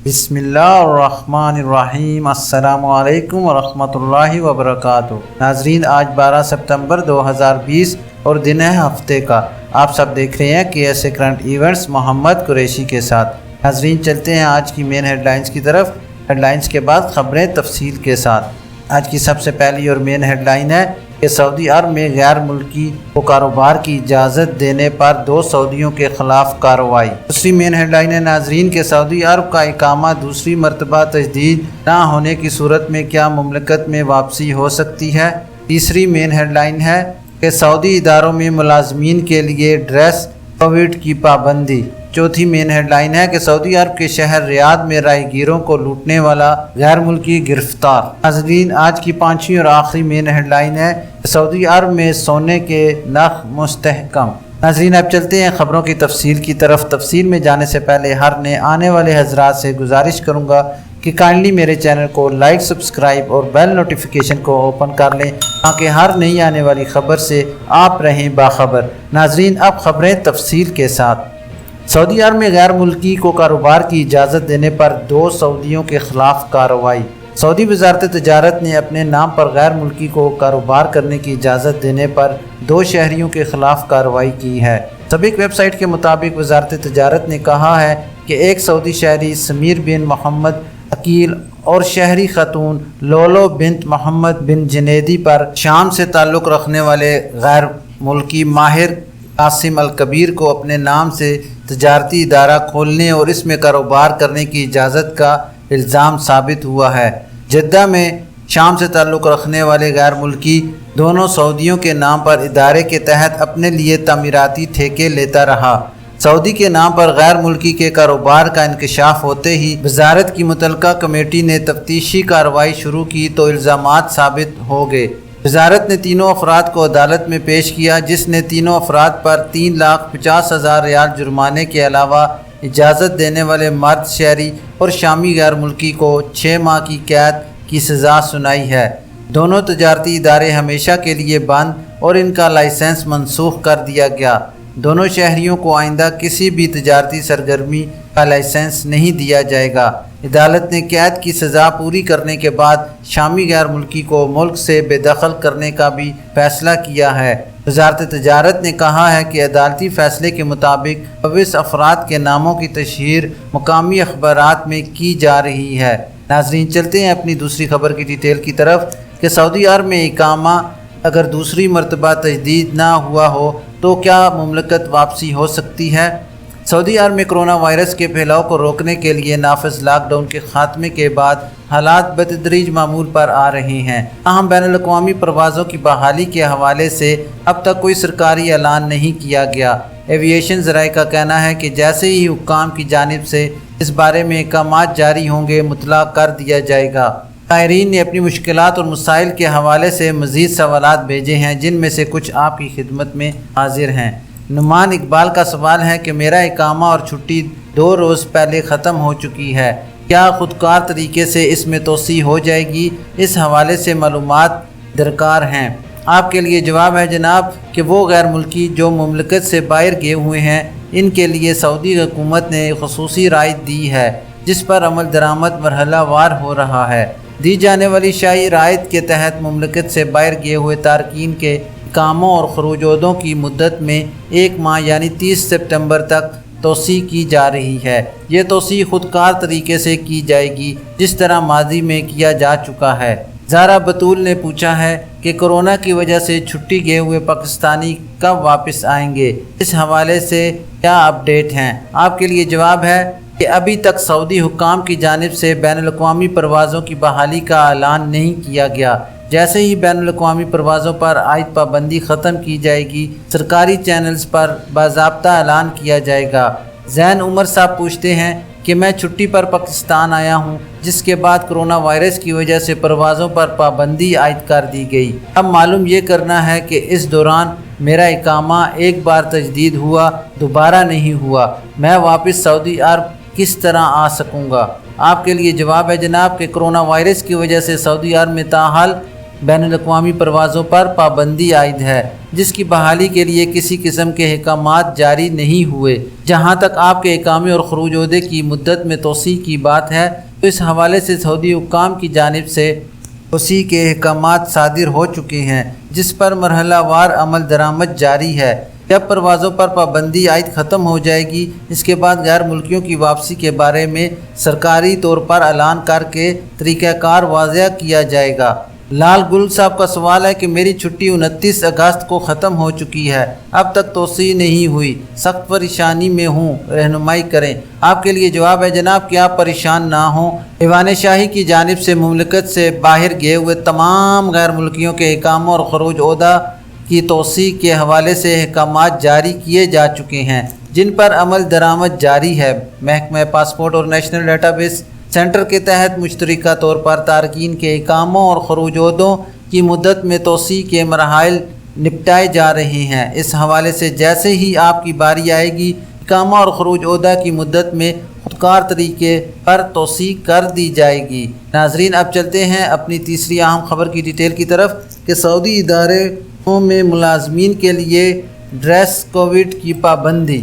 बिस्मिल्लाहिर्रहमानिर्रहीम। अस्सलामु अलैकुम वरहमतुल्लाहि वबरकातुहू। नाजरीन, आज 12 सितंबर 2020 और दिन है हफ्ते का। आप सब देख रहे हैं KSA current events Mohammad Qureshi के साथ। नाजरीन, चलते हैं आज की मेन हेडलाइंस की तरफ। हेडलाइंस के बाद खबरें तफसील के साथ। आज की सबसे पहली और मेन हेडलाइन है कि सऊदी अरब में गैर मुल्की को कारोबार की इजाज़त देने पर 2 सऊदियों के खिलाफ कार्रवाई। दूसरी मेन हेडलाइन है नाजरीन के सऊदी अरब का इकामा दूसरी मरतबा तजदीद ना होने की सूरत में क्या मुमलकत में वापसी हो सकती है। तीसरी मेन हेडलाइन है कि सऊदी इदारों में मुलाजमीन के लिए ड्रेस कोविड की पाबंदी। चौथी मेन हेडलाइन है कि सऊदी अरब के शहर रियाद में राहगीरों को लूटने वाला गैर मुल्की गिरफ्तार। नाज़रीन, आज की पांचवी और आखिरी मेन हेडलाइन है सऊदी अरब में सोने के नर्ख मुस्तहकम। नाज़रीन, अब चलते हैं खबरों की तफसील की तरफ। तफसील में जाने से पहले हर नए आने वाले हजरात से गुजारिश करूँगा कि काइंडली मेरे चैनल को लाइक, सब्सक्राइब और बेल नोटिफिकेशन को ओपन कर लें ताकि हर नई आने वाली खबर से आप रहें बाखबर। नाज़रीन, अब खबरें तफसील के साथ। सऊदी अरब में गैर मुल्की को कारोबार की इजाज़त देने पर 2 सऊदियों के खिलाफ कार्रवाई। सऊदी वजारत तजारत ने अपने नाम पर गैर मुल्की को कारोबार करने की इजाज़त देने पर 2 शहरियों के खिलाफ कार्रवाई की है। सबक वेबसाइट के मुताबिक वजारत तजारत ने कहा है कि एक सऊदी शहरी समीर बिन मोहम्मद अकील और शहरी खतून लोलो बिन्त मोहम्मद बिन जनेदी पर शाम से ताल्लुक़ रखने वाले गैर मुल्की माहिर कासिम अल कबीर को अपने नाम से तजारती इदारा खोलने और इसमें कारोबार करने की इजाज़त का इल्ज़ाम साबित हुआ है। जद्दा में शाम से ताल्लुक़ रखने वाले गैर मुल्की दोनों सऊदियों के नाम पर इदारे के तहत अपने लिए तमीराती ठेके लेता रहा। सऊदी के नाम पर गैर मुल्की के कारोबार का इंकशाफ होते ही वजारत की मुतलका कमेटी ने तफ्तीशी कार्रवाई शुरू की तो इल्ज़ामात साबित हो गए। वजारत ने तीनों अफराद को अदालत में पेश किया, जिसने तीनों अफराद पर 3,50,000 रियाल जुर्माने के अलावा इजाज़त देने वाले मर्द शहरी और शामी गैर मुल्की को 6 माह की कैद की सज़ा सुनाई है। दोनों तजारती इदारे हमेशा के लिए बंद और इनका लाइसेंस मनसूख कर दिया गया। दोनों शहरियों को आइंदा किसी भी तजारती सरगर्मी का लाइसेंस नहीं दिया जाएगा। अदालत ने कैद की सज़ा पूरी करने के बाद शामी गैर मुल्की को मुल्क से बेदखल करने का भी फैसला किया है। वजारत तजारत ने कहा है कि अदालती फ़ैसले के मुताबिक 24 अफराद के नामों की तशहीर मुकामी अखबारात में की जा रही है। नाज़रीन, चलते हैं अपनी दूसरी खबर की डिटेल की तरफ कि सऊदी अरब में इकामा अगर दूसरी मरतबा तजदीद ना हुआ हो तो क्या मुमलकत वापसी हो सकती है। सऊदी अरब में कोरोना वायरस के फैलाव को रोकने के लिए नाफिज लॉकडाउन के खात्मे के बाद हालात बतदरीज मामूल पर आ रहे हैं। अहम बैनुल-अक़वामी परवाज़ों की बहाली के हवाले से अब तक कोई सरकारी ऐलान नहीं किया गया। एविएशन ज़राए का कहना है कि जैसे ही हुक्काम की जानिब से इस बारे में अहकामात जारी होंगे मुतला कर दिया जाएगा। तायरीन ने अपनी मुश्किलात और मसाइल के हवाले से मज़ीद सवालात भेजे हैं, जिनमें से कुछ आपकी खिदमत में हाजिर हैं। नुमान इकबाल का सवाल है कि मेरा इकामा और छुट्टी 2 रोज़ पहले ख़त्म हो चुकी है, क्या खुदकार तरीके से इसमें तोसी हो जाएगी। इस हवाले से मालूमात दरकार हैं। आपके लिए जवाब है जनाब कि वो गैर मुल्की जो मुमलकत से बाहर गए हुए हैं, इनके लिए सऊदी हुकूमत ने खसूसी राय दी है, जिस पर अमल दरामद मरहलावार हो रहा है। दी जाने वाली शाही रायत के तहत मुमलकत से बाहर गए हुए तारकीन के कामों और खरूजोदों की मुद्दत में 1 माह यानी 30 सितंबर तक तोसी की जा रही है। ये तोसी खुदकार तरीके से की जाएगी, जिस तरह माजी में किया जा चुका है। ज़ारा बतूल ने पूछा है कि कोरोना की वजह से छुट्टी गए हुए पाकिस्तानी कब वापस आएंगे, इस हवाले से क्या अपडेट हैं। आपके लिए जवाब है कि अभी तक सऊदी हुक्काम की जानिब से बैनुल-अक़वामी परवाज़ों की बहाली का ऐलान नहीं किया गया। जैसे ही बैनुल-अक़वामी परवाज़ों पर आयद पाबंदी ख़त्म की जाएगी, सरकारी चैनल्स पर बाज़ाब्ता ऐलान किया जाएगा। जैन उमर साहब पूछते हैं कि मैं छुट्टी पर पाकिस्तान आया हूं, जिसके बाद कोरोना वायरस की वजह से परवाज़ों पर पाबंदी आयद कर दी गई। अब मालूम ये करना है कि इस दौरान मेरा इकामा एक बार तजदीद हुआ, दोबारा नहीं हुआ, मैं वापस सऊदी अरब किस तरह आ सकूँगा। आपके लिए जवाब है जनाब कि कोरोना वायरस की वजह से सऊदी अरब में ताहाल बैनुल-अक़वामी परवाज़ों पर पाबंदी आयद है, जिसकी बहाली के लिए किसी किस्म के अहकामात जारी नहीं हुए। जहाँ तक आपके इकामे और खरूज ओहदे की मुद्दत में तोसी की बात है, तो इस हवाले से सऊदी हुक्काम की जानिब से तोसी के अहकामात सादिर हो चुके हैं, जिस पर मरहलावार अमल दरामद जारी है। जब परवाज़ों पर पाबंदी आयद ख़त्म हो जाएगी, इसके बाद गैर मुल्कियों की वापसी के बारे में सरकारी तौर पर ऐलान करके तरीक़ाकार वाज़ह किया जाएगा। लाल गुल साहब का सवाल है कि मेरी छुट्टी 29 अगस्त को ख़त्म हो चुकी है, अब तक तोसी नहीं हुई, सख्त परेशानी में हूँ, रहनुमाई करें। आपके लिए जवाब है जनाब कि आप परेशान ना हों। ईवान शाही की जानिब से मुमलिकत से बाहर गए हुए तमाम गैर मुल्कियों के इकामा और खरूज ओहदा की तोसी के हवाले से अहकामात जारी किए जा चुके हैं, जिन पर अमल दरामद जारी है। महकमा पासपोर्ट और नेशनल डेटाबेस सेंटर के तहत मुश्तरका तौर पर तारकीन के इकामा और खरूज ओहदों की मुद्दत में तोसी के मराहिल निपटाए जा रहे हैं। इस हवाले से जैसे ही आपकी बारी आएगी, इकामा और खरूज ओहदा की मुद्दत में खुदकार तरीके पर तोसी कर दी जाएगी। नाजरीन, अब चलते हैं अपनी तीसरी अहम खबर की डिटेल की तरफ कि सऊदी इदारे में मुलाजमीन के लिए ड्रेस कोड की पाबंदी।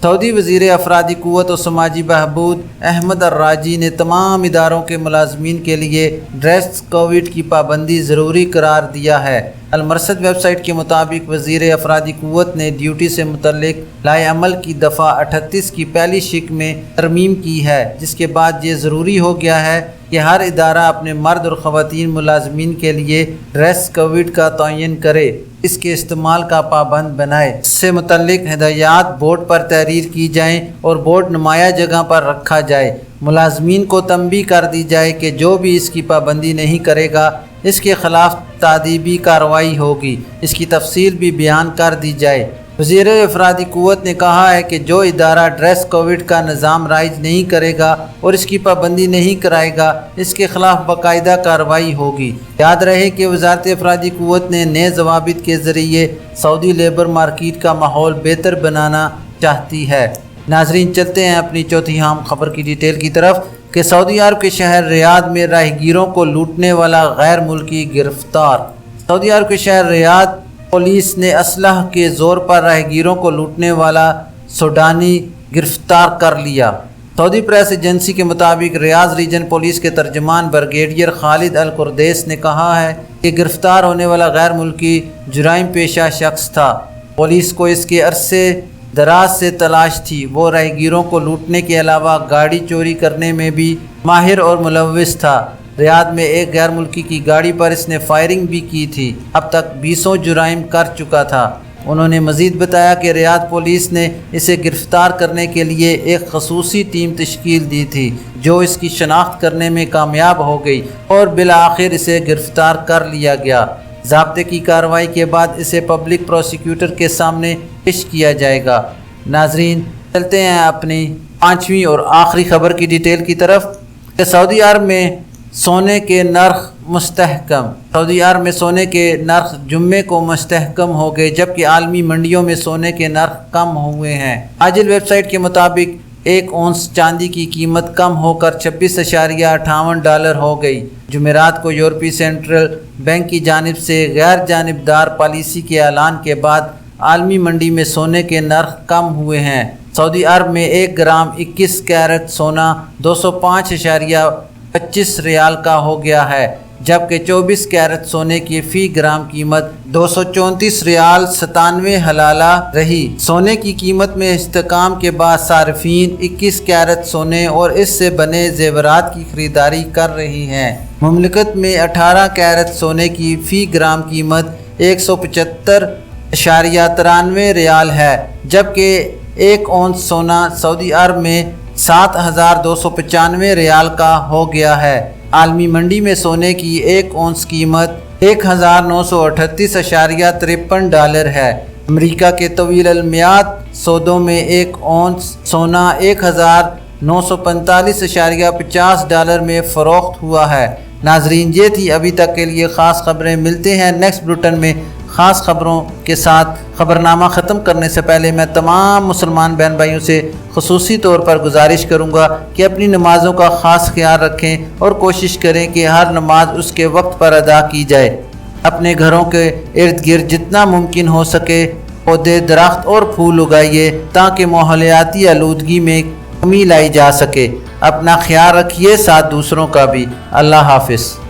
सऊदी वज़ीर अफरादी क़ुव्वत और समाजी बहबूद अहमद अर्राजी ने तमाम इदारों के मुलाजमीन के लिए ड्रेस कोड की पाबंदी ज़रूरी करार दिया है। अलमरसद वेबसाइट के मुताबिक वज़ीर अफरादी क़ुव्वत ने ड्यूटी से मुतल्लिक लाए अमल की दफ़ा 38 की पहली शिक में तरमीम की है, जिसके बाद ये ज़रूरी हो गया है कि हर इदारा अपने मर्द और ख़वातीन मुलाजमीन के लिए ड्रेस कोड का तयन करे, इसके इस्तेमाल का पाबंद बनाए। इससे मुतल्लिक हिदायत बोर्ड पर तहरीर की जाएँ और बोर्ड नुमाया जगह पर रखा जाए। मुलाजमीन को तंबीह कर दी जाए कि जो भी इसकी पाबंदी नहीं करेगा, इसके ख़िलाफ़ तादीबी कार्रवाई होगी। इसकी तफसील भी बयान कर दी जाए। वज़ीर अफरादी क़ुव्वत ने कहा है कि जो इदारा ड्रेस कोड का निज़ाम राइज नहीं करेगा और इसकी पाबंदी नहीं कराएगा, इसके ख़िलाफ़ बाकायदा कार्रवाई होगी। याद रहे कि वज़ारत अफरादी क़ुव्वत ने नए ज़वाबित के ज़रिए सऊदी लेबर मार्केट का माहौल बेहतर बनाना चाहती है। नाजरीन, चलते हैं अपनी चौथी अहम खबर की डिटेल की तरफ कि सऊदी अरब के शहर रियाद में राहगीरों को लूटने वाला गैर मुल्की गिरफ्तार। सऊदी अरब के शहर रियाद पुलिस ने असलह के ज़ोर पर राहगीरों को लूटने वाला सूडानी गिरफ्तार कर लिया। सऊदी प्रेस एजेंसी के मुताबिक रियाद रीजन पुलिस के तर्जमान ब्रिगेडियर खालिद अल कुरदेस ने कहा है कि गिरफ्तार होने वाला गैर मुल्की जुराइम पेशा शख्स था। पुलिस को इसके अरसे दराज से तलाश थी। वो राहगीरों को लूटने के अलावा गाड़ी चोरी करने में भी माहिर और मुलव्विस था। रियाद में एक गैर मुल्की की गाड़ी पर इसने फायरिंग भी की थी। अब तक 20 जुराइम कर चुका था। उन्होंने मज़ीद बताया कि रियाद पुलिस ने इसे गिरफ़्तार करने के लिए एक खसूसी टीम तश्कील दी थी, जो इसकी शनाख्त करने में कामयाब हो गई और बिलाखिर इसे गिरफ़्तार कर लिया गया। ज़ाब्ते की कार्रवाई के बाद इसे पब्लिक प्रोसिक्यूटर के सामने पेश किया जाएगा। नाजरीन, चलते हैं अपनी पाँचवीं और आखिरी खबर की डिटेल की तरफ कि सऊदी अरब में सोने के नर्ख मुस्तहकम। सऊदी अरब में सोने के नर्ख जुम्मे को मुस्तहकम हो गए, जबकि आलमी मंडियों में सोने के नर्ख कम हुए हैं। आजिल वेबसाइट के मुताबिक 1 औंस चांदी की कीमत कम होकर $26.58 हो गई। जुमेरात को यूरोपीय सेंट्रल बैंक की जानिब से गैर जानिबदार पॉलिसी के ऐलान के बाद आलमी मंडी में सोने के नर्ख कम हुए हैं। सऊदी अरब में 1 ग्राम 21 कैरेट सोना 205.25 रियाल का हो गया है, जबकि 24 कैरेट सोने की फ़ी ग्राम कीमत 234 रियाल 97 हलाला रही। सोने की कीमत में इस्तेकाम के बाद सार्फिन 21 कैरेट सोने और इससे बने जेवरात की खरीदारी कर रही हैं। मुमलिकत में 18 कैरेट सोने की फ़ी ग्राम कीमत 175.93 रियाल है, जबकि 1 औंस सोना सऊदी अरब में 7,295 रियाल का हो गया है। आलमी मंडी में सोने की 1 औंस कीमत 1,938.53 है। अमेरिका के तवील अलमियाद सौदों में 1 औंस सोना 1,945.50 में फ़रोख्त हुआ है। नाजरीन, ये थी अभी तक के लिए ख़ास खबरें। मिलते हैं नेक्स्ट बुलेटिन में ख़ास खबरों के साथ। खबरनामा ख़त्म करने से पहले मैं तमाम मुसलमान बहन भाइयों से ख़ुसूसी तौर पर गुजारिश करूँगा कि अपनी नमाज़ों का ख़ास ख्याल रखें और कोशिश करें कि हर नमाज उसके वक्त पर अदा की जाए। اپنے گھروں کے ارد گرد جتنا ممکن ہو سکے پودے، درخت اور پھول اگائیے تاکہ ماحولیاتی آلودگی میں کمی لائی جا سکے۔ اپنا خیال رکھیے، ساتھ دوسروں کا بھی۔ اللہ حافظ۔